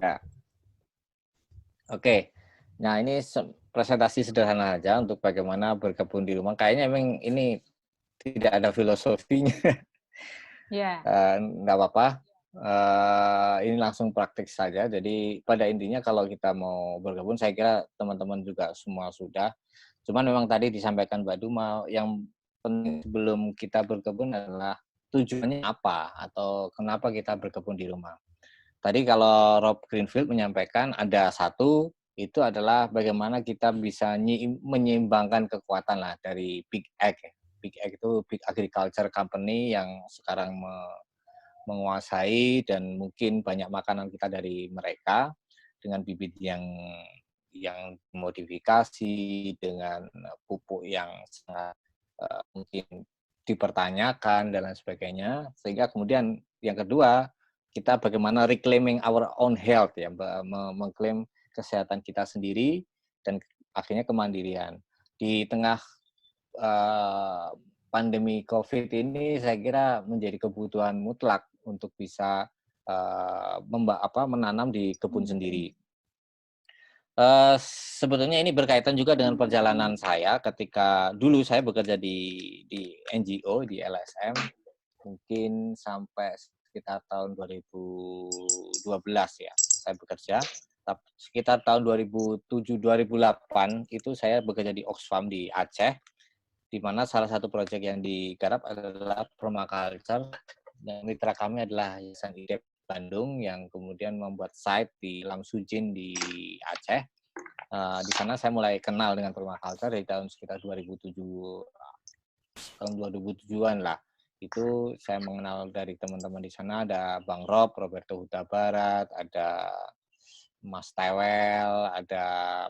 Ya. Oke. Nah, ini presentasi sederhana aja untuk bagaimana berkebun di rumah. Kayaknya memang ini tidak ada filosofinya. Ya. Nggak apa-apa. Ini langsung praktik saja. Jadi pada intinya kalau kita mau berkebun, saya kira teman-teman juga semua sudah. Cuman memang tadi disampaikan Mbak Duma, yang penting sebelum kita berkebun adalah tujuannya apa atau kenapa kita berkebun di rumah. Tadi kalau Rob Greenfield menyampaikan ada satu, itu adalah bagaimana kita bisa menyeimbangkan kekuatan lah dari Big Ag. Big Ag itu Big Agriculture Company yang sekarang menguasai dan mungkin banyak makanan kita dari mereka dengan bibit yang modifikasi dengan pupuk yang sangat mungkin dipertanyakan dan lain sebagainya, sehingga kemudian yang kedua kita bagaimana reclaiming our own health ya, mengklaim kesehatan kita sendiri dan akhirnya kemandirian di tengah pandemi COVID ini. Saya kira menjadi kebutuhan mutlak untuk bisa menanam di kebun sendiri. Sebetulnya ini berkaitan juga dengan perjalanan saya ketika dulu saya bekerja di NGO, di LSM, mungkin sampai sekitar tahun 2012 ya, saya bekerja. Sekitar tahun 2007-2008 itu saya bekerja di Oxfam di Aceh, di mana salah satu proyek yang digarap adalah permaculture, dan mitra kami adalah Yayasan IDEP Bandung yang kemudian membuat site di Lamsujin di Aceh. Di sana saya mulai kenal dengan permaculture dari tahun sekitar 2007, tahun 2007-an lah. Itu saya mengenal dari teman-teman di sana, ada Bang Rob, Roberto Huta Barat, ada Mas Tewel, ada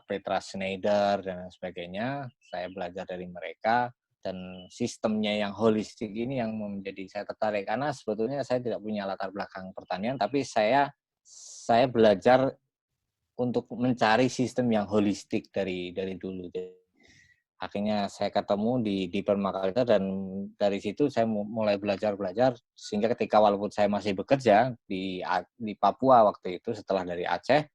Petra Schneider, dan sebagainya. Saya belajar dari mereka, dan sistemnya yang holistik ini yang menjadi saya tertarik. Karena sebetulnya saya tidak punya latar belakang pertanian, tapi saya belajar untuk mencari sistem yang holistik dari dulu. Akhirnya saya ketemu di permaculture, dan dari situ saya mulai belajar sehingga ketika walaupun saya masih bekerja di Papua waktu itu setelah dari Aceh,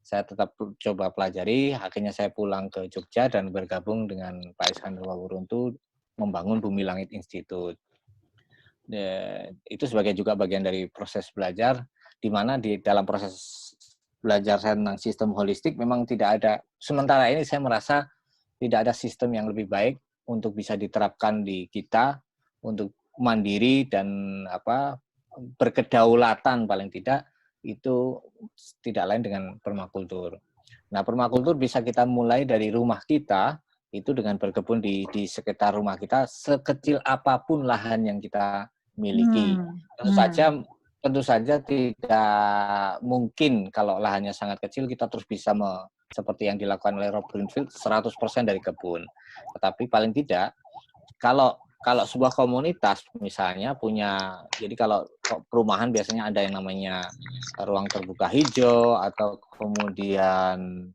saya tetap coba pelajari. Akhirnya saya pulang ke Jogja dan bergabung dengan Pak Iskandar Wawuruntu membangun Bumi Langit Institute. Itu sebagai juga bagian dari proses belajar, di mana di dalam proses belajar saya tentang sistem holistik memang tidak ada, sementara ini saya merasa tidak ada sistem yang lebih baik untuk bisa diterapkan di kita untuk mandiri dan berkedaulatan, paling tidak itu tidak lain dengan permakultur. Nah, permakultur bisa kita mulai dari rumah kita, itu dengan berkebun di sekitar rumah kita, sekecil apapun lahan yang kita miliki. Tentu saja tidak mungkin kalau lahannya sangat kecil kita terus bisa seperti yang dilakukan oleh Rob Greenfield 100% dari kebun. Tetapi paling tidak kalau sebuah komunitas misalnya punya, jadi kalau perumahan biasanya ada yang namanya ruang terbuka hijau, atau kemudian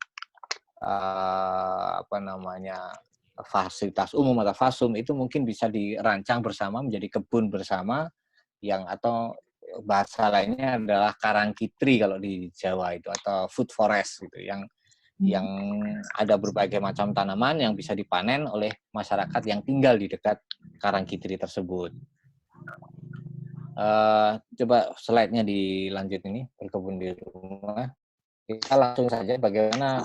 fasilitas umum atau FASUM, itu mungkin bisa dirancang bersama menjadi kebun bersama, yang atau bahasa lainnya adalah karangkitri kalau di Jawa itu, atau food forest gitu, yang ada berbagai macam tanaman yang bisa dipanen oleh masyarakat yang tinggal di dekat karangkitri tersebut. Coba slide-nya dilanjut, ini berkebun di rumah. Kita langsung saja bagaimana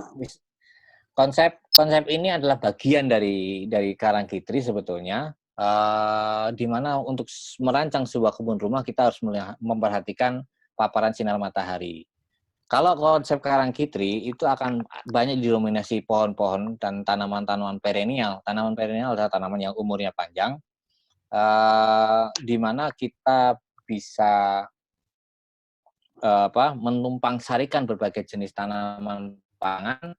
konsep ini adalah bagian dari karangkitri sebetulnya, di mana untuk merancang sebuah kebun rumah kita harus memperhatikan paparan sinar matahari. Kalau konsep karangkitri itu akan banyak didominasi pohon-pohon dan tanaman-tanaman perennial. Tanaman perennial adalah tanaman yang umurnya panjang, di mana kita bisa menumpang sarikan berbagai jenis tanaman pangan.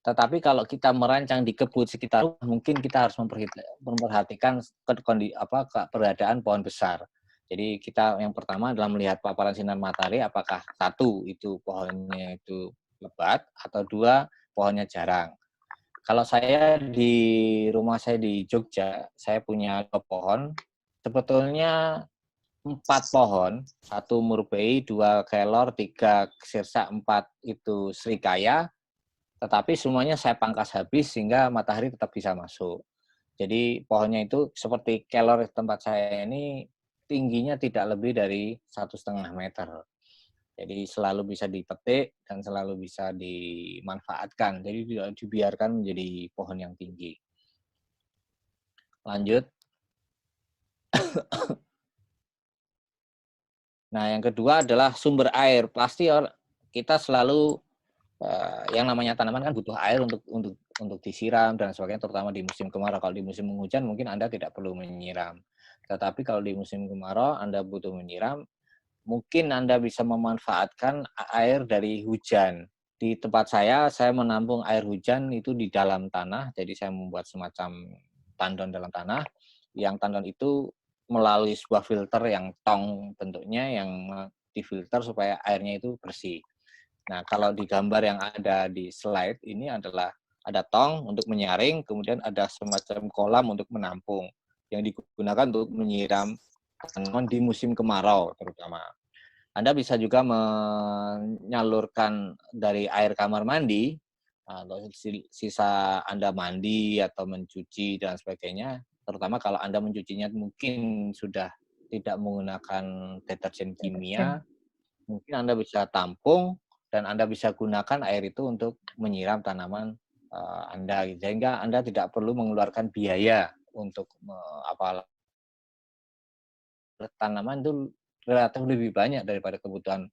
Tetapi kalau kita merancang di kebun sekitar rumah, mungkin kita harus memperhatikan keberadaan pohon besar. Jadi kita yang pertama adalah melihat paparan sinar matahari, apakah satu itu pohonnya itu lebat, atau dua pohonnya jarang. Kalau saya di rumah saya di Jogja, saya punya 2 pohon. Sebetulnya 4 pohon, 1 murbei, 2 kelor, 3 sirsa, 4 itu srikaya, tetapi semuanya saya pangkas habis sehingga matahari tetap bisa masuk. Jadi pohonnya itu seperti kelor tempat saya ini tingginya tidak lebih dari 1,5 meter. Jadi selalu bisa dipetik dan selalu bisa dimanfaatkan. Jadi tidak dibiarkan menjadi pohon yang tinggi. Lanjut. Nah, yang kedua adalah sumber air. Pasti kita selalu yang namanya tanaman kan butuh air untuk disiram dan sebagainya, terutama di musim kemarau. Kalau di musim hujan mungkin Anda tidak perlu menyiram. Tetapi kalau di musim kemarau Anda butuh menyiram, mungkin Anda bisa memanfaatkan air dari hujan. Di tempat saya menampung air hujan itu di dalam tanah, jadi saya membuat semacam tandon dalam tanah, yang tandon itu melalui sebuah filter yang tong bentuknya, yang difilter supaya airnya itu bersih. Nah, kalau di gambar yang ada di slide ini adalah ada tong untuk menyaring, kemudian ada semacam kolam untuk menampung, yang digunakan untuk menyiram tanaman di musim kemarau terutama. Anda bisa juga menyalurkan dari air kamar mandi, atau sisa Anda mandi atau mencuci dan sebagainya, terutama kalau Anda mencucinya mungkin sudah tidak menggunakan deterjen kimia, mungkin Anda bisa tampung dan Anda bisa gunakan air itu untuk menyiram tanaman Anda, sehingga Anda tidak perlu mengeluarkan biaya untuk tanaman itu relatif lebih banyak daripada kebutuhan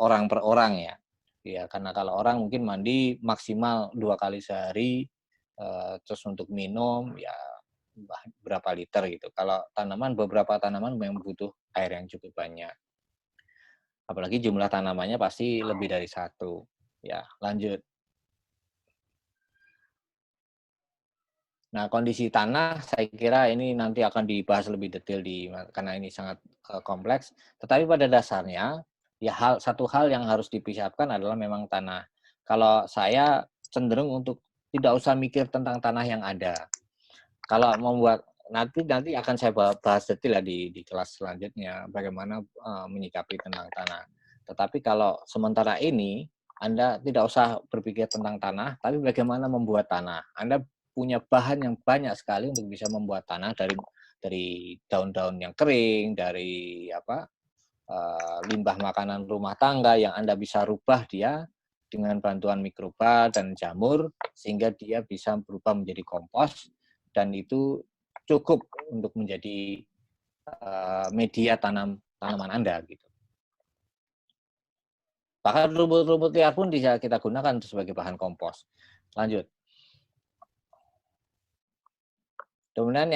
orang per orang ya. Ya, karena kalau orang mungkin mandi maksimal 2 kali sehari, terus untuk minum ya berapa liter gitu. Kalau tanaman, beberapa tanaman memang butuh air yang cukup banyak. Apalagi jumlah tanamannya pasti lebih dari 1. Ya, lanjut. Nah, kondisi tanah saya kira ini nanti akan dibahas lebih detail karena ini sangat kompleks. Tetapi pada dasarnya ya satu hal yang harus dipisahkan adalah memang tanah. Kalau saya cenderung untuk tidak usah mikir tentang tanah yang ada. Kalau membuat nanti akan saya bahas detail ya di kelas selanjutnya bagaimana menyikapi tentang tanah. Tetapi kalau sementara ini Anda tidak usah berpikir tentang tanah, tapi bagaimana membuat tanah. Anda punya bahan yang banyak sekali untuk bisa membuat tanah dari daun-daun yang kering, dari limbah makanan rumah tangga yang Anda bisa rubah dia dengan bantuan mikroba dan jamur sehingga dia bisa berubah menjadi kompos, dan itu cukup untuk menjadi media tanaman Anda gitu. Bahkan rumput-rumput liar pun bisa kita gunakan sebagai bahan kompos. Lanjut. Kemudian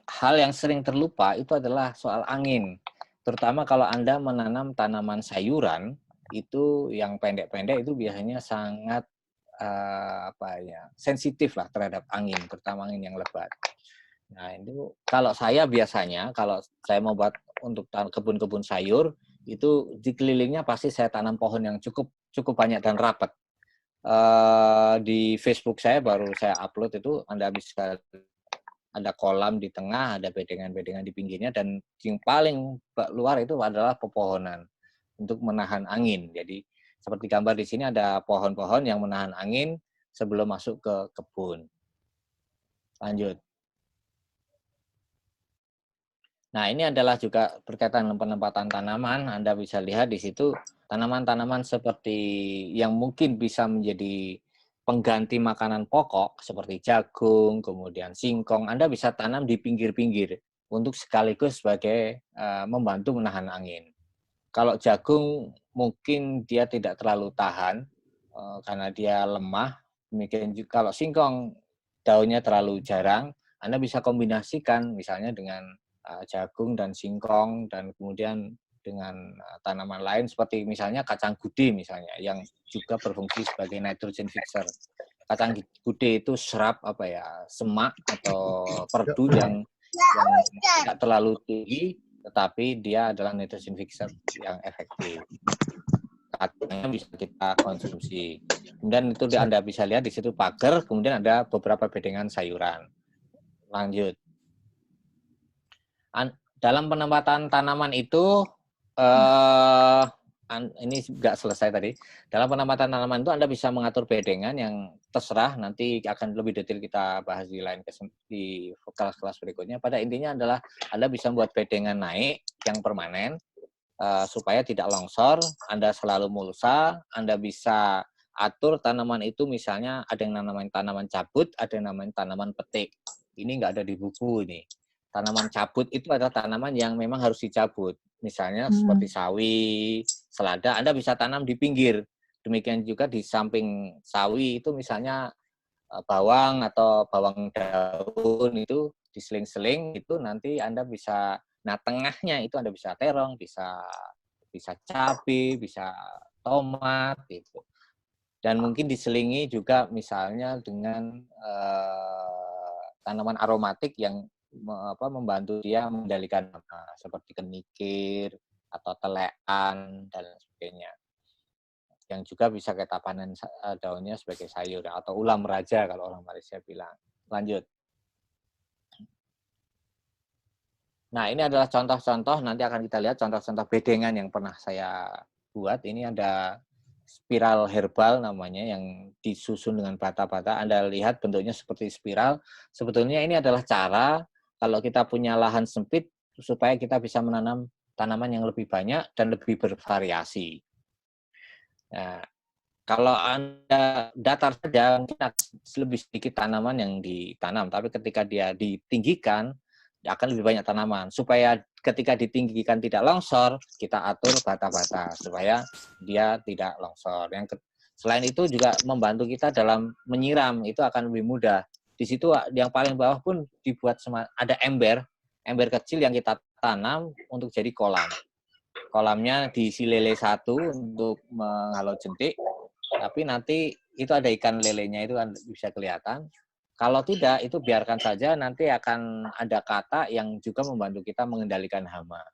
hal yang sering terlupa itu adalah soal angin. Terutama kalau Anda menanam tanaman sayuran, itu yang pendek-pendek itu biasanya sangat sensitif lah terhadap angin, terutama angin yang lebat. Nah, itu kalau saya biasanya, kalau saya mau buat untuk kebun-kebun sayur, itu di kelilingnya pasti saya tanam pohon yang cukup banyak dan rapat. Di Facebook saya baru saya upload itu, Anda bisa ada kolam di tengah, ada bedengan-bedengan di pinggirnya, dan yang paling luar itu adalah pepohonan untuk menahan angin. Jadi seperti gambar di sini ada pohon-pohon yang menahan angin sebelum masuk ke kebun. Lanjut. Nah, ini adalah juga berkaitan dengan penempatan tanaman. Anda bisa lihat di situ tanaman-tanaman seperti yang mungkin bisa menjadi pengganti makanan pokok seperti jagung, kemudian singkong. Anda bisa tanam di pinggir-pinggir untuk sekaligus sebagai membantu menahan angin. Kalau jagung mungkin dia tidak terlalu tahan karena dia lemah. Demikian juga kalau singkong daunnya terlalu jarang, Anda bisa kombinasikan misalnya dengan jagung dan singkong, dan kemudian dengan tanaman lain seperti misalnya kacang gude misalnya yang juga berfungsi sebagai nitrogen fixer. Kacang gude itu semak atau perdu yang tidak terlalu tinggi, tetapi dia adalah nitrogen fixer yang efektif. Kacangnya bisa kita konsumsi. Kemudian itu Anda bisa lihat di situ pagar, kemudian ada beberapa bedengan sayuran. Lanjut. dalam penempatan tanaman itu ini nggak selesai tadi. Dalam penempatan tanaman itu Anda bisa mengatur bedengan yang terserah, nanti akan lebih detail kita bahas di di kelas-kelas berikutnya. Pada intinya adalah Anda bisa membuat bedengan naik yang permanen supaya tidak longsor. Anda selalu mulsa, Anda bisa atur tanaman itu, misalnya ada yang namanya tanaman cabut, ada yang namanya tanaman petik. Ini nggak ada di buku ini. Tanaman cabut itu adalah tanaman yang memang harus dicabut. Misalnya seperti sawi, selada, Anda bisa tanam di pinggir. Demikian juga di samping sawi itu misalnya bawang atau bawang daun itu diseling-seling, itu nanti Anda bisa, nah tengahnya itu Anda bisa terong, bisa cabai, bisa tomat gitu. Dan mungkin diselingi juga misalnya dengan tanaman aromatik yang membantu dia mengendalikan seperti kenikir atau telean dan sebagainya. Yang juga bisa kita panen daunnya sebagai sayur atau ulam raja kalau orang Malaysia bilang. Lanjut. Nah, ini adalah contoh-contoh, nanti akan kita lihat contoh-contoh bedengan yang pernah saya buat. Ini ada spiral herbal namanya yang disusun dengan bata-bata. Anda lihat bentuknya seperti spiral. Sebetulnya ini adalah cara kalau kita punya lahan sempit supaya kita bisa menanam tanaman yang lebih banyak dan lebih bervariasi. Nah, kalau Anda datar saja, mungkin lebih sedikit tanaman yang ditanam. Tapi ketika dia ditinggikan, akan lebih banyak tanaman. Supaya ketika ditinggikan tidak longsor, kita atur bata-bata supaya dia tidak longsor. Selain itu juga membantu kita dalam menyiram, itu akan lebih mudah. Di situ yang paling bawah pun dibuat ada ember kecil yang kita tanam untuk jadi kolam. Kolamnya diisi lele satu untuk menghalau jentik, tapi nanti itu ada ikan lelenya, itu kan bisa kelihatan. Kalau tidak, itu biarkan saja, nanti akan ada kata yang juga membantu kita mengendalikan hama.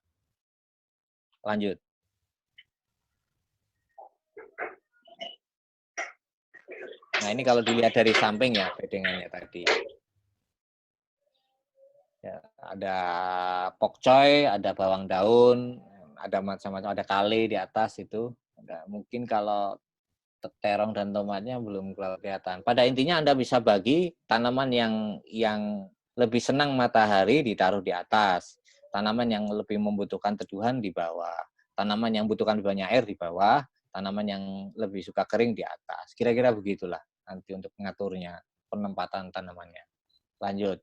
Lanjut. Nah, ini kalau dilihat dari samping ya, bedengannya tadi. Ya, ada pokcoy, ada bawang daun, ada macam-macam, ada kale di atas itu. Mungkin kalau terong dan tomatnya belum kelihatan. Pada intinya Anda bisa bagi tanaman yang lebih senang matahari ditaruh di atas, tanaman yang lebih membutuhkan teduhan di bawah, tanaman yang membutuhkan banyak air di bawah, tanaman yang lebih suka kering di atas. Kira-kira begitulah nanti untuk mengaturnya, penempatan tanamannya. Lanjut.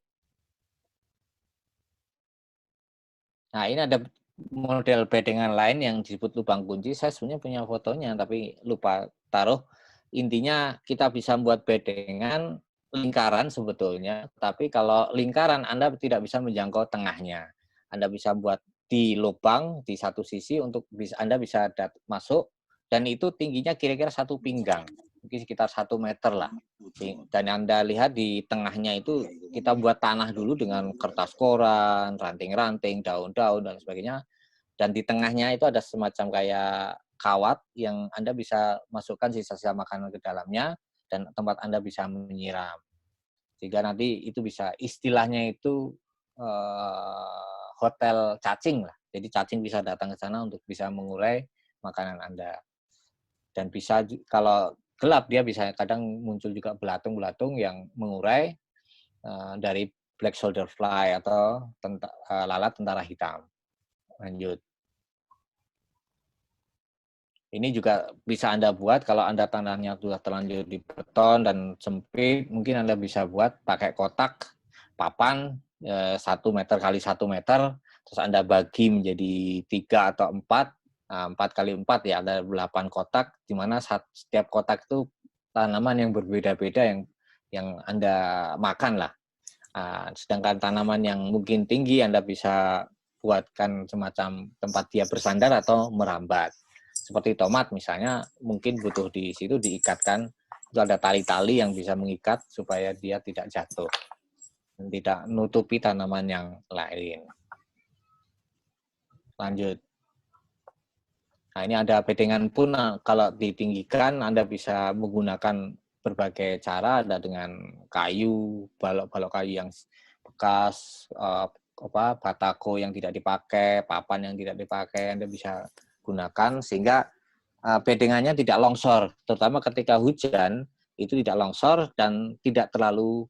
Nah, ini ada model bedengan lain yang disebut lubang kunci. Saya sebenarnya punya fotonya, tapi lupa taruh. Intinya kita bisa membuat bedengan lingkaran sebetulnya, tapi kalau lingkaran Anda tidak bisa menjangkau tengahnya. Anda bisa buat di lubang di satu sisi untuk Anda bisa masuk, dan itu tingginya kira-kira 1 pinggang, mungkin sekitar 1 meter lah. Dan Anda lihat di tengahnya itu kita buat tanah dulu dengan kertas koran, ranting-ranting, daun-daun, dan sebagainya. Dan di tengahnya itu ada semacam kayak kawat yang Anda bisa masukkan sisa-sisa makanan ke dalamnya, dan tempat Anda bisa menyiram. Sehingga nanti itu bisa, istilahnya itu hotel cacing lah. Jadi cacing bisa datang ke sana untuk bisa mengurai makanan Anda. Dan bisa kalau gelap dia bisa kadang muncul juga belatung-belatung yang mengurai dari black shoulder fly atau lalat tentara hitam. Lanjut. Ini juga bisa Anda buat kalau Anda tanahnya sudah terlanjur di beton dan sempit, mungkin Anda bisa buat pakai kotak papan 1 meter kali 1 meter, terus Anda bagi menjadi 3 atau 4, 4 kali 4 ya, ada 8 kotak, di mana setiap kotak itu tanaman yang berbeda-beda yang Anda makan lah. Sedangkan tanaman yang mungkin tinggi Anda bisa buatkan semacam tempat dia bersandar atau merambat. Seperti tomat misalnya, mungkin butuh di situ diikatkan, itu ada tali-tali yang bisa mengikat supaya dia tidak jatuh dan tidak menutupi tanaman yang lain. Lanjut. Nah, ini ada bedengan pun, kalau ditinggikan Anda bisa menggunakan berbagai cara, ada dengan kayu, balok-balok kayu yang bekas, batako yang tidak dipakai, papan yang tidak dipakai, Anda bisa gunakan sehingga bedengannya tidak longsor, terutama ketika hujan itu tidak longsor dan tidak terlalu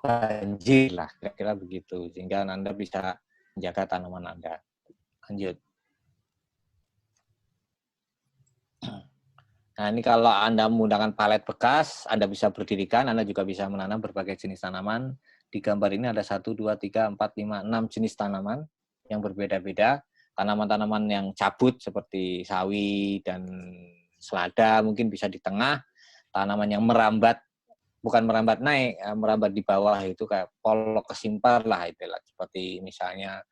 banjir lah, kira-kira begitu, sehingga Anda bisa menjaga tanaman Anda. Lanjut. Nah, ini kalau Anda menggunakan palet bekas, Anda bisa berdirikan, Anda juga bisa menanam berbagai jenis tanaman. Di gambar ini ada 1, 2, 3, 4, 5, 6 jenis tanaman yang berbeda-beda. Tanaman-tanaman yang cabut seperti sawi dan selada mungkin bisa di tengah. Tanaman yang merambat, bukan merambat naik, merambat di bawah itu kayak polok kesimpar lah, itulah. Seperti misalnya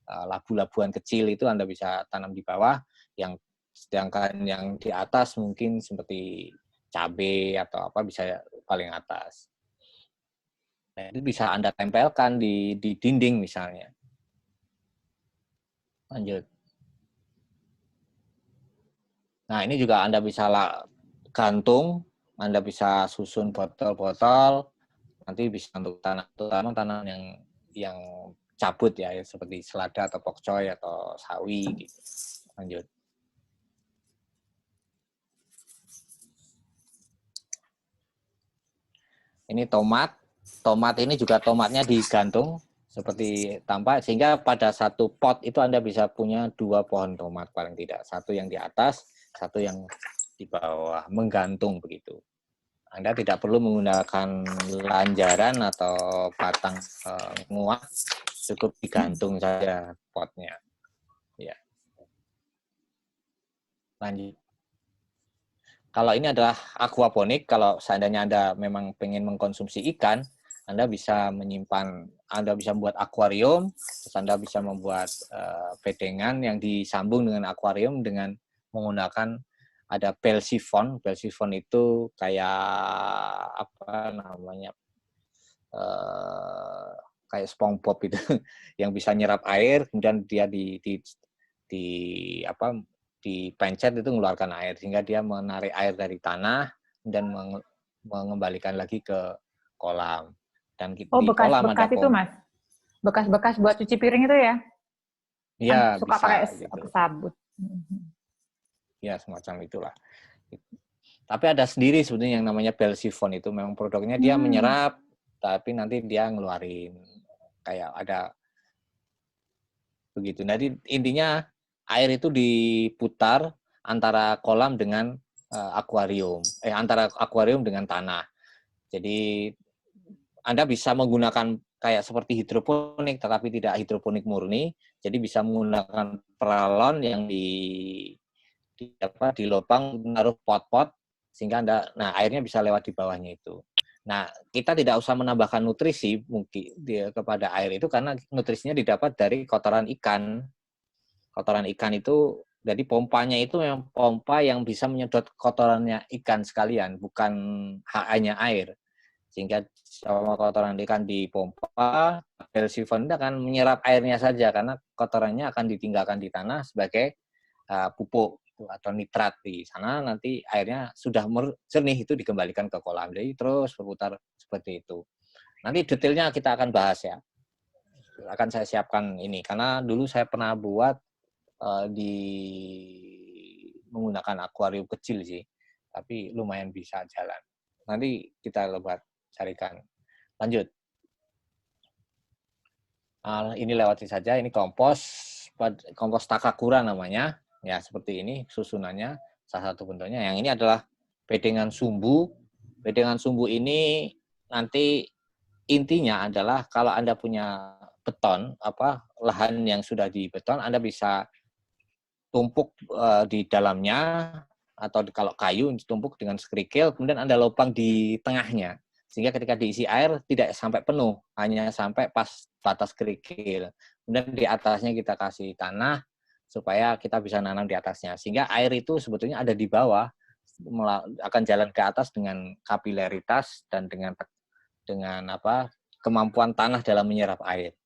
labu-labuan kecil itu Anda bisa tanam di bawah, sedangkan yang di atas mungkin seperti cabai atau apa bisa paling atas. Nah, itu bisa Anda tempelkan di dinding misalnya. Lanjut. Nah, ini juga Anda bisa gantung, Anda bisa susun botol-botol, nanti bisa untuk tanaman yang cabut ya, seperti selada atau pokcoy atau sawi gitu. Lanjut. Ini tomat. Tomat ini juga tomatnya digantung seperti tampak, sehingga pada satu pot itu Anda bisa punya 2 pohon tomat paling tidak. Satu yang di atas, satu yang di bawah, menggantung begitu. Anda tidak perlu menggunakan lanjaran atau batang nguak, cukup digantung saja potnya. Ya. Lanjut. Kalau ini adalah aquaponik, kalau seandainya Anda memang pengen mengkonsumsi ikan, Anda bisa Anda bisa membuat akuarium, terus Anda bisa membuat bedengan yang disambung dengan akuarium dengan menggunakan ada bell siphon. Bell siphon itu kayak apa namanya, kayak SpongeBob itu, yang bisa nyerap air, kemudian dia dipencet itu mengeluarkan air, sehingga dia menarik air dari tanah dan mengembalikan lagi ke kolam. Dan di kolam ada bekas-bekas itu, Mas. Bekas-bekas buat cuci piring itu ya? Kan ya suka bisa pakai gitu. sabut. Ya semacam itulah. Tapi ada sendiri sebetulnya yang namanya bell siphon itu, memang produknya dia menyerap, tapi nanti dia ngeluarin kayak ada begitu. Jadi intinya air itu diputar antara kolam dengan antara akuarium dengan tanah. Jadi Anda bisa menggunakan kayak seperti hidroponik, tetapi tidak hidroponik murni. Jadi bisa menggunakan peralon yang di lubang menaruh pot-pot, sehingga airnya bisa lewat di bawahnya itu. Nah, kita tidak usah menambahkan nutrisi mungkin kepada air itu, karena nutrisinya didapat dari kotoran ikan. Kotoran ikan itu, jadi pompanya itu memang pompa yang bisa menyedot kotorannya ikan sekalian, bukan hanya air. Sehingga sama kotoran ikan dipompa, bell siphon itu akan menyerap airnya saja, karena kotorannya akan ditinggalkan di tanah sebagai pupuk atau nitrat. Di sana nanti airnya sudah jernih itu dikembalikan ke kolam. Jadi terus berputar seperti itu. Nanti detailnya kita akan bahas ya. Akan saya siapkan ini, karena dulu saya pernah buat menggunakan akuarium kecil sih, tapi lumayan bisa jalan. Nanti kita buat carikan. Lanjut. Ini lewati saja. Ini kompos takakura namanya. Ya seperti ini susunannya. Salah satu bentuknya. Yang ini adalah bedengan sumbu. Bedengan sumbu ini nanti intinya adalah kalau Anda punya beton, lahan yang sudah dibeton, Anda bisa tumpuk di dalamnya, atau kalau kayu ditumpuk dengan kerikil, kemudian Anda lubang di tengahnya, sehingga ketika diisi air tidak sampai penuh, hanya sampai pas batas kerikil. Kemudian di atasnya kita kasih tanah supaya kita bisa nanam di atasnya, sehingga air itu sebetulnya ada di bawah, akan jalan ke atas dengan kapilaritas dan dengan kemampuan tanah dalam menyerap air.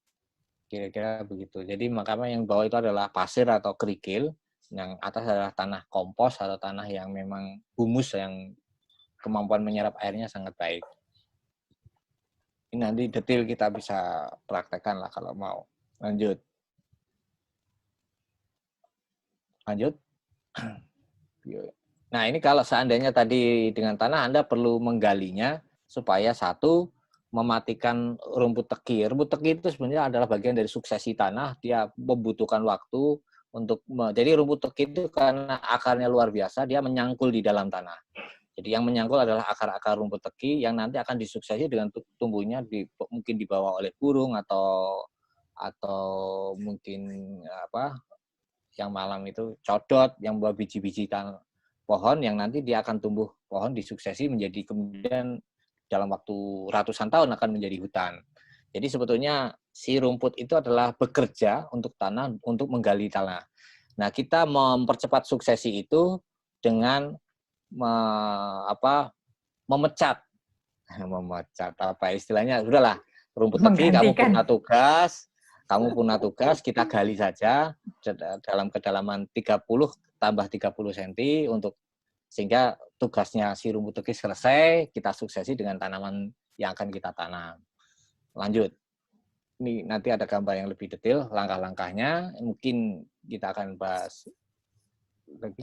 Kira-kira begitu. Jadi makanya yang bawah itu adalah pasir atau kerikil, yang atas adalah tanah kompos atau tanah yang memang humus yang kemampuan menyerap airnya sangat baik. Ini nanti detail kita bisa praktekkan lah kalau mau. Lanjut. Lanjut. Nah, ini kalau seandainya tadi dengan tanah, Anda perlu menggalinya supaya satu, mematikan rumput teki. Rumput teki itu sebenarnya adalah bagian dari suksesi tanah. Dia membutuhkan waktu untuk, jadi rumput teki itu karena akarnya luar biasa, dia menyangkul di dalam tanah. Jadi yang menyangkul adalah akar-akar rumput teki yang nanti akan disuksesi dengan tumbuhnya mungkin dibawa oleh burung atau mungkin apa yang malam itu codot yang membawa biji-biji pohon yang nanti dia akan tumbuh pohon disuksesi menjadi kemudian dalam waktu ratusan tahun akan menjadi hutan. Jadi sebetulnya si rumput itu adalah bekerja untuk tanah, untuk menggali tanah. Nah, kita mempercepat suksesi itu dengan memecat. Memecat apa istilahnya? Sudahlah, rumput teki kamu punya tugas, kita gali saja dalam kedalaman 30 tambah 30 cm untuk sehingga tugasnya si rumput teki selesai, kita suksesi dengan tanaman yang akan kita tanam. Lanjut. Ini nanti ada gambar yang lebih detail, langkah-langkahnya. Mungkin kita akan bahas,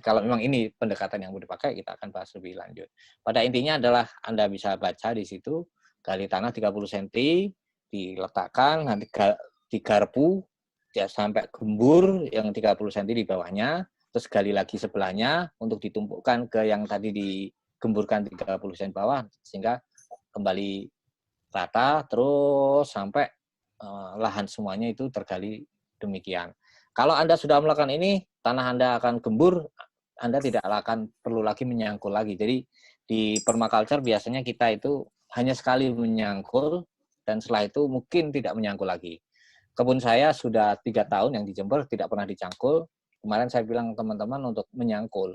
kalau memang ini pendekatan yang mau dipakai, kita akan bahas lebih lanjut. Pada intinya adalah Anda bisa baca di situ, gali tanah 30 cm, diletakkan, nanti digarpu, sampai gembur yang 30 cm di bawahnya, terus gali lagi sebelahnya untuk ditumpukkan ke yang tadi digemburkan 30 cm bawah sehingga kembali rata terus sampai lahan semuanya itu tergali demikian. Kalau Anda sudah melakukan ini, tanah Anda akan gembur, Anda tidak akan perlu lagi menyangkul lagi. Jadi di permaculture biasanya kita itu hanya sekali menyangkul dan setelah itu mungkin tidak menyangkul lagi. Kebun saya sudah 3 tahun yang di Jember tidak pernah dicangkul. Kemarin saya bilang teman-teman untuk menyangkul.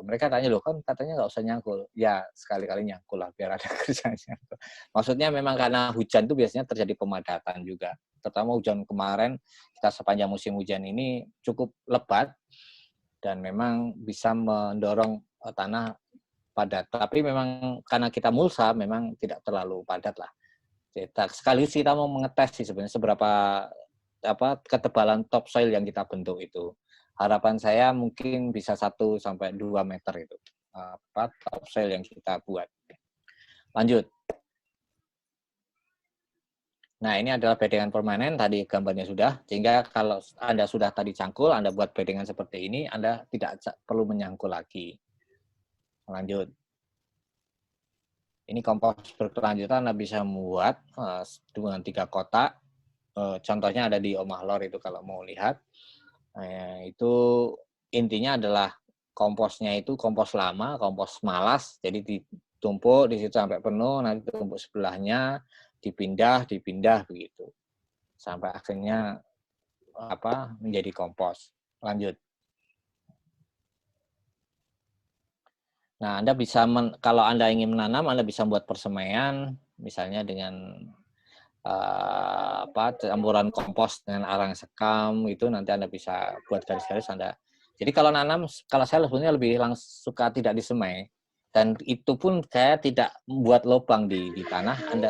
Mereka tanya, loh kan katanya nggak usah nyangkul. Ya sekali-kali nyangkul lah biar ada kerjanya. Maksudnya memang karena hujan itu biasanya terjadi pemadatan juga. Terutama hujan kemarin, kita sepanjang musim hujan ini cukup lebat dan memang bisa mendorong tanah padat. Tapi memang karena kita mulsa memang tidak terlalu padat lah. Sekaligus kita mau mengetes sih sebenarnya seberapa ketebalan topsoil yang kita bentuk itu. Harapan saya mungkin bisa 1 sampai 2 meter itu topsoil yang kita buat. Lanjut. Nah, ini adalah bedengan permanen, tadi gambarnya sudah, sehingga kalau Anda sudah tadi cangkul, Anda buat bedengan seperti ini, Anda tidak perlu menyangkul lagi. Lanjut. Ini kompos berkelanjutan Anda bisa membuat dengan 3 kotak. Contohnya ada di Omah Lor itu kalau mau lihat. Itu intinya adalah komposnya itu kompos lama, kompos malas, jadi ditumpuk di situ sampai penuh, nanti tumpuk sebelahnya, dipindah begitu. Sampai akhirnya menjadi kompos. Lanjut. Nah, Anda bisa kalau Anda ingin menanam, Anda bisa membuat persemaian misalnya dengan campuran kompos dengan arang sekam itu nanti Anda bisa buat garis-garis Anda. Jadi kalau nanam, kalau saya sebenarnya lebih suka tidak disemai dan itu pun saya tidak membuat lubang di tanah. Anda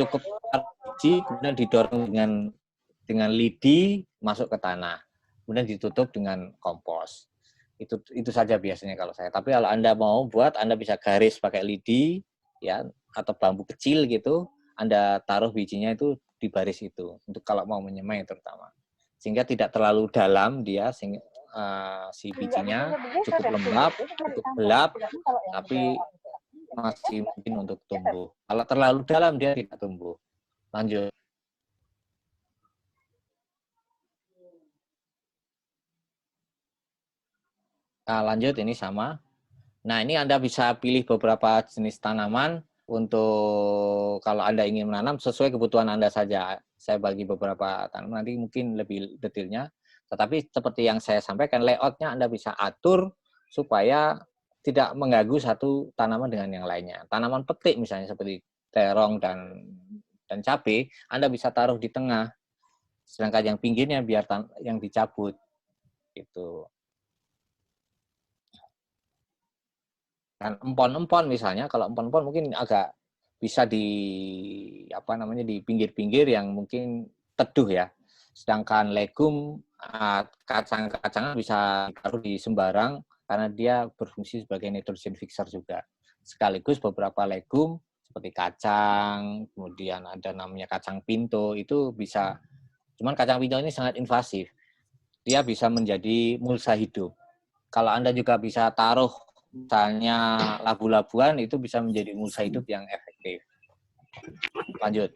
cukup biji kemudian didorong dengan lidi masuk ke tanah, kemudian ditutup dengan kompos. Itu saja biasanya kalau saya. Tapi kalau Anda mau buat, Anda bisa garis pakai lidi ya atau bambu kecil gitu. Anda taruh bijinya itu di baris itu untuk kalau mau menyemai terutama. Sehingga tidak terlalu dalam dia sehingga si bijinya cukup lembab, cukup gelap, tapi masih mungkin untuk tumbuh. Kalau terlalu dalam dia tidak tumbuh. Lanjut. Nah, lanjut ini sama. Nah, ini Anda bisa pilih beberapa jenis tanaman untuk kalau Anda ingin menanam sesuai kebutuhan Anda saja. Saya bagi beberapa tanaman, nanti mungkin lebih detailnya. Tetapi seperti yang saya sampaikan, layoutnya Anda bisa atur supaya tidak mengganggu satu tanaman dengan yang lainnya. Tanaman petik misalnya seperti terong dan cabai, Anda bisa taruh di tengah. Sedangkan yang pinggirnya biar yang dicabut. Gitu. Dan empon-empon misalnya, kalau empon-empon mungkin agak bisa di di pinggir-pinggir yang mungkin teduh ya. Sedangkan legum, kacang-kacangan bisa ditaruh di sembarang karena dia berfungsi sebagai nitrogen fixer juga. Sekaligus beberapa legum seperti kacang, kemudian ada namanya kacang pinto, itu bisa, cuman kacang pinto ini sangat invasif. Dia bisa menjadi mulsa hidup. Kalau Anda juga bisa taruh misalnya labu-labuan, itu bisa menjadi mulsa hidup yang efektif. Lanjut.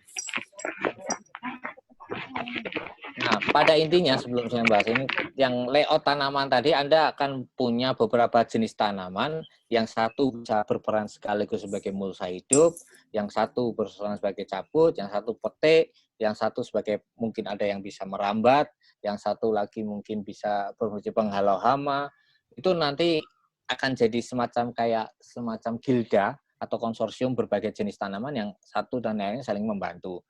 Nah, pada intinya sebelum saya bahas ini, yang layout tanaman tadi, Anda akan punya beberapa jenis tanaman. Yang satu bisa berperan sekaligus sebagai mulsa hidup, yang satu berperan sebagai cabut, yang satu petik, yang satu sebagai mungkin ada yang bisa merambat, yang satu lagi mungkin bisa berfungsi penghalau hama. Itu nanti akan jadi semacam gilda atau konsorsium berbagai jenis tanaman yang satu dan lainnya saling membantu.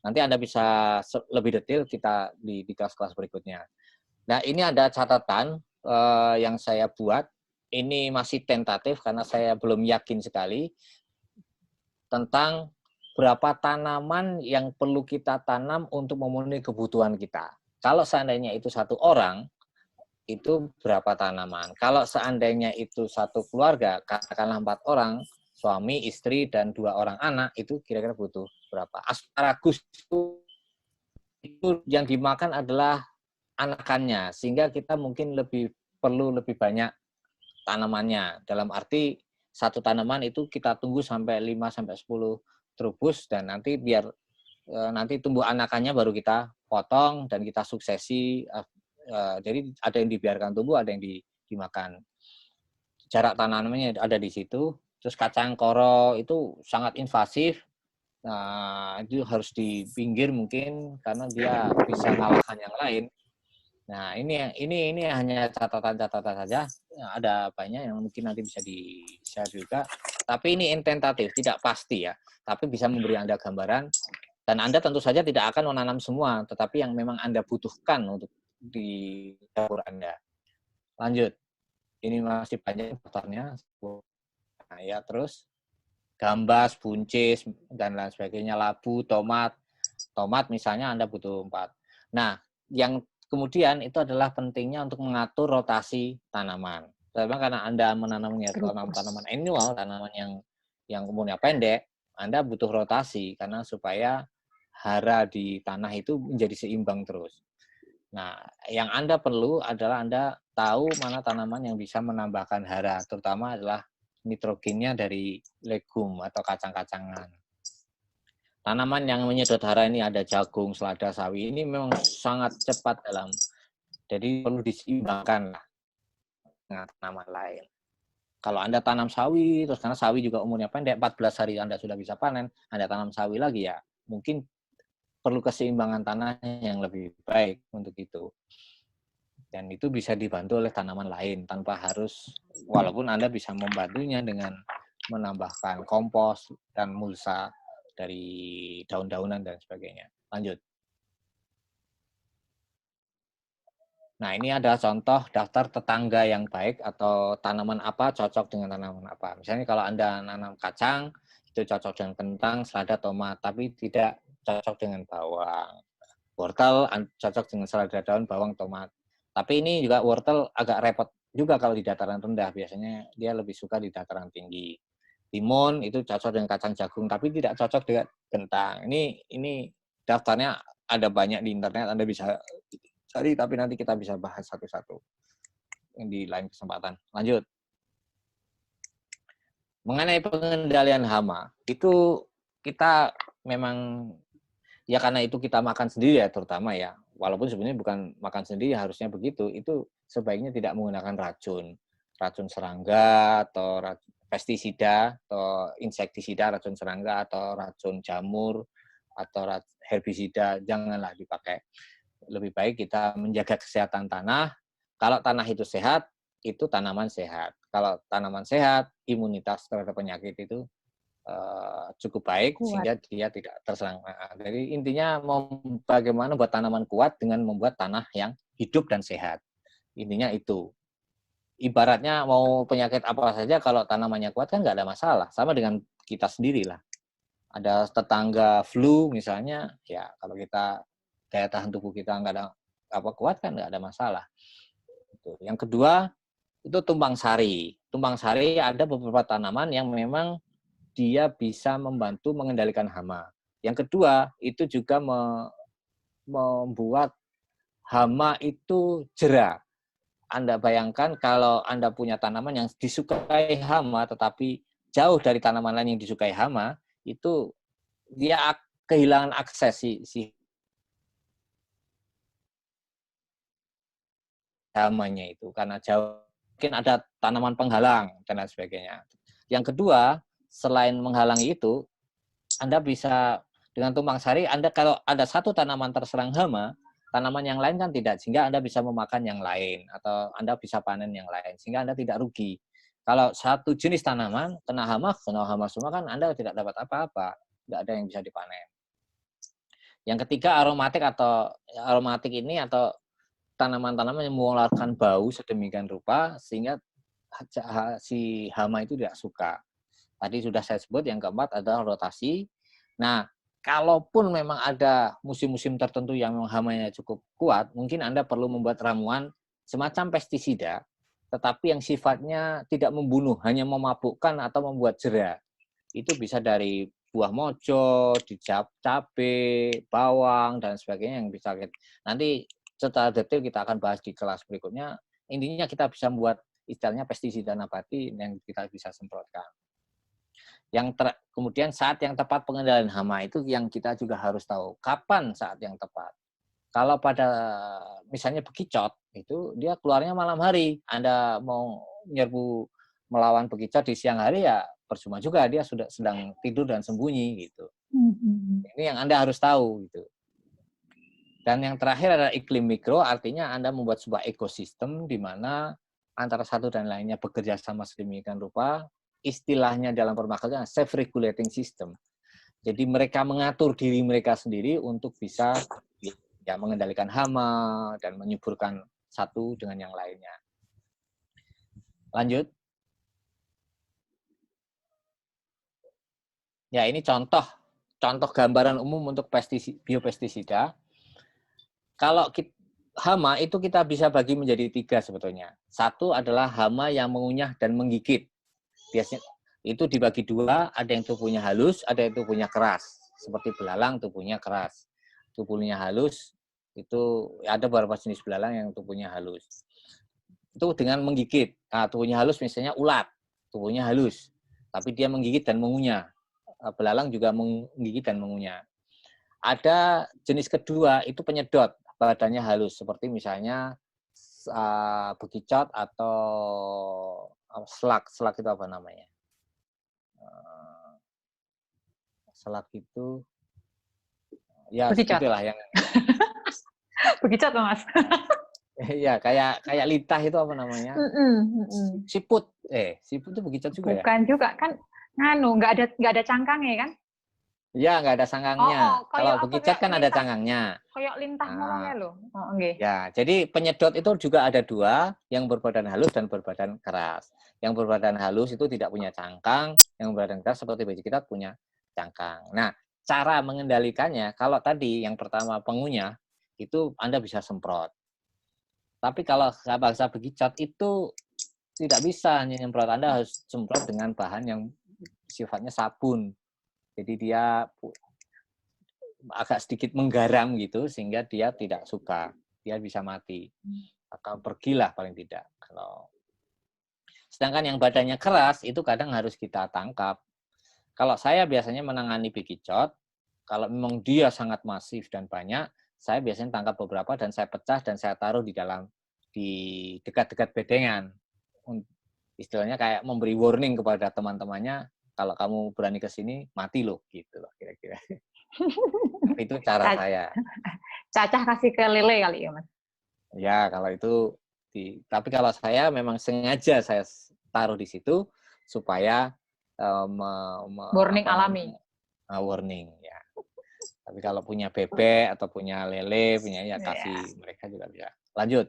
Nanti Anda bisa lebih detail kita di kelas-kelas berikutnya. Nah, ini ada catatan yang saya buat. Ini masih tentatif karena saya belum yakin sekali tentang berapa tanaman yang perlu kita tanam untuk memenuhi kebutuhan kita. Kalau seandainya itu satu orang, itu berapa tanaman. Kalau seandainya itu satu keluarga, katakanlah 4 orang, suami, istri, dan 2 orang anak, itu kira-kira butuh berapa. Asparagus itu yang dimakan adalah anakannya, sehingga kita mungkin perlu lebih banyak tanamannya. Dalam arti satu tanaman itu kita tunggu sampai 5-10 trubus, dan nanti biar nanti tumbuh anakannya baru kita potong dan kita suksesi. Jadi ada yang dibiarkan tumbuh, ada yang dimakan. Jarak tanamannya ada di situ. Terus kacang koro itu sangat invasif. Nah, itu harus di pinggir mungkin karena dia bisa ngalahkan yang lain. Nah, ini hanya catatan-catatan saja. Ada banyak yang mungkin nanti bisa di-share juga. Tapi ini tentatif, tidak pasti ya. Tapi bisa memberi Anda gambaran. Dan Anda tentu saja tidak akan menanam semua, tetapi yang memang Anda butuhkan untuk di dapur Anda. Lanjut. Ini masih banyak faktornya. Nah, ya, terus gambas, buncis, dan lain sebagainya, labu, tomat. Tomat misalnya Anda butuh 4. Nah, yang kemudian itu adalah pentingnya untuk mengatur rotasi tanaman. Memang karena Anda menanamnya tanaman annual, tanaman yang umurnya pendek, Anda butuh rotasi karena supaya hara di tanah itu menjadi seimbang terus. Nah, yang Anda perlu adalah Anda tahu mana tanaman yang bisa menambahkan hara, terutama adalah nitrogennya dari legum atau kacang-kacangan. Tanaman yang menyedot hara ini ada jagung, selada, sawi. Ini memang sangat cepat jadi perlu diseimbangkan dengan tanaman lain. Kalau Anda tanam sawi, terus karena sawi juga umurnya pendek, 14 hari Anda sudah bisa panen, Anda tanam sawi lagi ya, mungkin perlu keseimbangan tanah yang lebih baik untuk itu. Dan itu bisa dibantu oleh tanaman lain tanpa harus, walaupun Anda bisa membantunya dengan menambahkan kompos dan mulsa dari daun-daunan dan sebagainya. Lanjut. Nah, ini ada contoh daftar tetangga yang baik atau tanaman apa cocok dengan tanaman apa. Misalnya kalau Anda nanam kacang, itu cocok dengan kentang, selada, tomat, tapi tidak cocok dengan bawang. Wortel cocok dengan selada daun, bawang, tomat. Tapi ini juga wortel agak repot juga kalau di dataran rendah. Biasanya dia lebih suka di dataran tinggi. Timun itu cocok dengan kacang jagung, tapi tidak cocok dengan kentang. Ini daftarnya ada banyak di internet, Anda bisa cari, tapi nanti kita bisa bahas satu-satu di lain kesempatan. Lanjut. Mengenai pengendalian hama, itu kita memang, ya karena itu kita makan sendiri ya terutama ya, walaupun sebenarnya bukan makan sendiri harusnya begitu, itu sebaiknya tidak menggunakan racun serangga atau pestisida atau insektisida, racun serangga atau racun jamur atau herbisida, janganlah dipakai. Lebih baik kita menjaga kesehatan tanah. Kalau tanah itu sehat, itu tanaman sehat. Kalau tanaman sehat, imunitas terhadap penyakit itu cukup baik sehingga dia tidak terserang. Jadi intinya bagaimana buat tanaman kuat dengan membuat tanah yang hidup dan sehat. Intinya itu. Ibaratnya mau penyakit apa saja kalau tanamannya kuat kan nggak ada masalah. Sama dengan kita sendiri lah. ada tetangga flu misalnya, ya kalau kita daya tahan tubuh kita nggak ada kuat kan nggak ada masalah. Yang kedua itu tumpang sari. Tumpang sari ada beberapa tanaman yang memang dia bisa membantu mengendalikan hama. Yang kedua itu juga membuat hama itu jera. Anda bayangkan kalau Anda punya tanaman yang disukai hama, tetapi jauh dari tanaman lain yang disukai hama, itu dia kehilangan akses si hamanya itu karena jauh. Mungkin ada tanaman penghalang dan lain sebagainya. Yang kedua, selain menghalangi itu, Anda bisa dengan tumpang sari, Anda kalau ada satu tanaman terserang hama, tanaman yang lain kan tidak, sehingga Anda bisa memakan yang lain atau Anda bisa panen yang lain, sehingga Anda tidak rugi. Kalau satu jenis tanaman kena hama semua kan Anda tidak dapat apa-apa, tidak ada yang bisa dipanen. Yang ketiga aromatik ini atau tanaman-tanaman yang mengeluarkan bau sedemikian rupa sehingga si hama itu tidak suka. Tadi sudah saya sebut, yang keempat adalah rotasi. Nah, kalaupun memang ada musim-musim tertentu yang memang hamanya cukup kuat, mungkin Anda perlu membuat ramuan semacam pestisida, tetapi yang sifatnya tidak membunuh, hanya memabukkan atau membuat jera. Itu bisa dari buah mojo, cabai, bawang, dan sebagainya yang bisa nanti secara detail kita akan bahas di kelas berikutnya. Intinya kita bisa membuat istilahnya pestisida nabati yang kita bisa semprotkan. Kemudian saat yang tepat pengendalian hama itu yang kita juga harus tahu. Kapan saat yang tepat? Kalau pada misalnya bekicot, itu dia keluarnya malam hari. Anda mau nyerbu melawan bekicot di siang hari ya percuma juga, dia sudah sedang tidur dan sembunyi gitu. Ini yang Anda harus tahu gitu. Dan yang terakhir adalah iklim mikro, artinya Anda membuat sebuah ekosistem di mana antara satu dan lainnya bekerja sama sedemikian rupa, istilahnya dalam permakaian self-regulating system. Jadi mereka mengatur diri mereka sendiri untuk bisa ya mengendalikan hama dan menyuburkan satu dengan yang lainnya. Lanjut. Ya, ini contoh gambaran umum untuk biopestisida. Kalau hama itu kita bisa bagi menjadi 3 sebetulnya. Satu adalah hama yang mengunyah dan menggigit. Biasanya itu dibagi 2, ada yang tubuhnya halus, ada yang tubuhnya keras. Seperti belalang tubuhnya keras. Tubuhnya halus itu ada beberapa jenis belalang yang tubuhnya halus. Itu dengan menggigit. Nah, tubuhnya halus misalnya ulat, tubuhnya halus, tapi dia menggigit dan mengunyah. Belalang juga menggigit dan mengunyah. Ada jenis kedua itu penyedot, badannya halus seperti misalnya bekicot atau selak itu apa namanya? Selak itu ya segitulah yang bekicot loh Mas. ya kayak litah itu apa namanya? Siput. Siput itu bekicot juga ya? Bukan juga kan nggak ada cangkangnya kan? Ya, nggak ada sangkangnya. Kalau bekicot kan ada cangkangnya. Kayak lintah ngomongnya loh. Okay. Ya, jadi penyedot itu juga ada 2, yang berbadan halus dan berbadan keras. Yang berbadan halus itu tidak punya cangkang, yang berbadan keras seperti bekicot punya cangkang. Nah, cara mengendalikannya, kalau tadi yang pertama pengunyah, itu Anda bisa semprot. Tapi kalau bangsa bekicot itu tidak bisa hanya semprot, Anda harus semprot dengan bahan yang sifatnya sabun. Jadi dia agak sedikit menggaram gitu sehingga dia tidak suka, dia bisa mati. Akan pergilah paling tidak. Sedangkan yang badannya keras itu kadang harus kita tangkap. Kalau saya biasanya menangani bekicot, kalau memang dia sangat masif dan banyak, saya biasanya tangkap beberapa dan saya pecah dan saya taruh di dekat-dekat bedengan. Istilahnya kayak memberi warning kepada teman-temannya, kalau kamu berani ke sini, mati loh, gitu loh kira-kira. Itu cara saya. Cacah kasih ke lele kali ya, Mas? Ya, kalau itu, tapi kalau saya memang sengaja saya taruh di situ supaya warning alami. Warning, ya. Tapi kalau punya bebek atau punya lele, punya ya kasih mereka juga bisa. Lanjut.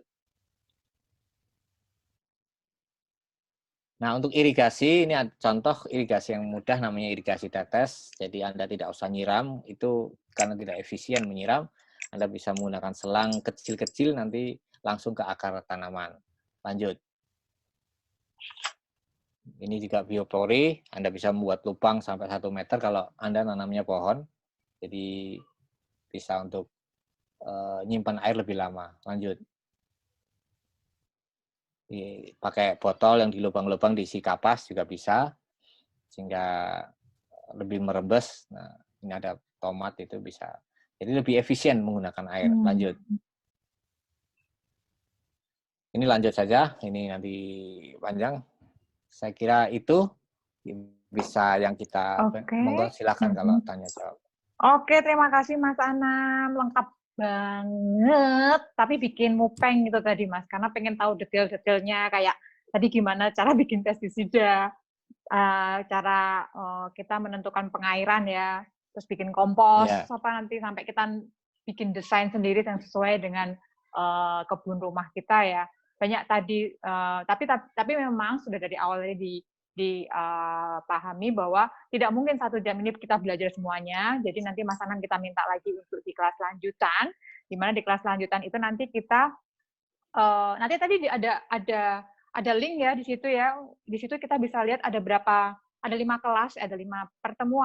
Nah, untuk irigasi, ini contoh irigasi yang mudah namanya irigasi tetes. Jadi Anda tidak usah nyiram, itu karena tidak efisien menyiram, Anda bisa menggunakan selang kecil-kecil nanti langsung ke akar tanaman. Lanjut. Ini juga biopori, Anda bisa membuat lubang sampai 1 meter kalau Anda nanamnya pohon. Jadi bisa untuk nyimpan air lebih lama. Lanjut. Pakai botol yang di lubang-lubang diisi kapas juga bisa, sehingga lebih merembes. Nah, ini ada tomat itu bisa. Jadi lebih efisien menggunakan air. Lanjut. Ini lanjut saja. Ini nanti panjang. Saya kira itu bisa yang kita monggo silakan kalau tanya jawab. Oke, terima kasih Mas Anam. Lengkap banget. Tapi bikin mupeng gitu tadi Mas. Karena pengen tahu detail-detailnya kayak tadi gimana cara bikin pestisida, cara kita menentukan pengairan ya, terus bikin kompos, apa nanti sampai kita bikin desain sendiri yang sesuai dengan kebun rumah kita ya. Banyak tadi, tapi memang sudah dari awal tadi dipahami bahwa tidak mungkin 1 jam ini kita belajar semuanya. Jadi nanti Mas Anam kita minta lagi untuk di kelas lanjutan, di mana di kelas lanjutan itu nanti kita nanti tadi ada link ya di situ ya. Di situ kita bisa lihat ada 5 kelas, ada 5 pertemuan